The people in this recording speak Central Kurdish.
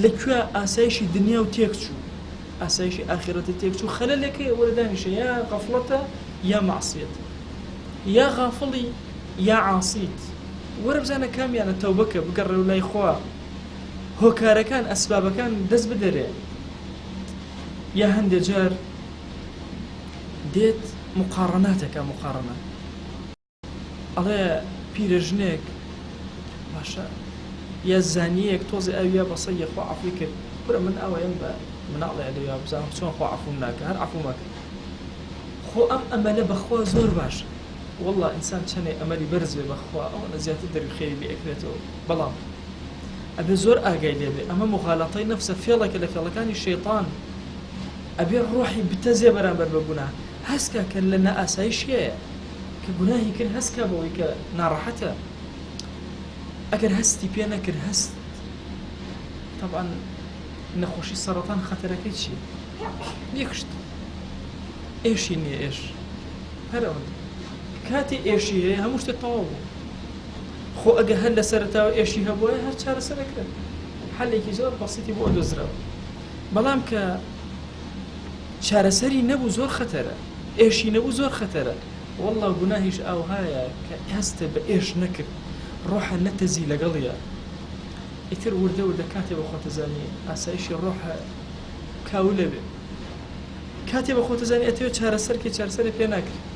لەکوێ ئاسایشی دنیا و تێکچوو ئاسایشی ئاخرەتە تێکچوو خەلەلێکەیە وەردانیشە یا غەفڵەتە یا معسیەت یا غافڵی یا عاسیت وەرە بزانە کامیانە تەوبەکە بگەڕێ و لای خوا هۆکارەکان ئەسبابەکان دەست بدەرێ یا هەندێک جار دێت مقارناتەکە مقارنە ئەڵێ پیرەژنێک باشە یا زانیەک تۆزی ئەویا بەسە یەخوا عەفوی کرد برە من ئەوەیەم بە مناڵێ لەویا بزانم چۆن خوا عەفوم ناکە هەر عەفو مەکە خۆ ئەم ئەمەلە بەخوا زۆر باشە والله ئینسان چەنێ ئەمەری بەرزێ بەخوا ئەوە زیاتر دەروخێری لێ ئەکرێتەوە بەڵام ئەبێ زۆر ئاگای لێبێ ئەمە مغالەتەی نەفسە فێڵێکە لە فێڵەکانی شەیطان ئەبێ ڕۆحی بتەزێ بەرامبەر بە گوناه هەسکە کە لە نائاسایشیەیە کە گوناهی کرد هەسکە بەوەی کە ناڕەحەتە ئەگەر هەستی پێ نەکرد هەست طبعا نەخۆشی سەرەتان خەتەرەکەی چییە یەکشت ئێشی نییە ئێش هەر ئەوەندە کاتی ئێشی هەیە هەموو شتێک تەواو بوو خۆ ئەگە هەر لە سەرەتاوە ئێشی هەبووە هەر چارەسەرەکرێت حەلێکی زۆر بەسیتی بۆ دۆزراوە بەڵام کە چارەسەری نەبوو زۆر خەتەرە ئێشی نەبوو زۆر خەتەرە والله گوناهیش ئەوهایە کە هەستە بە ئێش نەکرد ڕۆحە نەتەزی لەگەڵیە ئیتر وردە وردە کاتێ بە خۆتەزانی ئاسایشی ڕۆحە کاولە بێ کاتێ بە خۆتەزانی ئەتەوە چارەسەرکێ چارەسەرە پێ ناکرد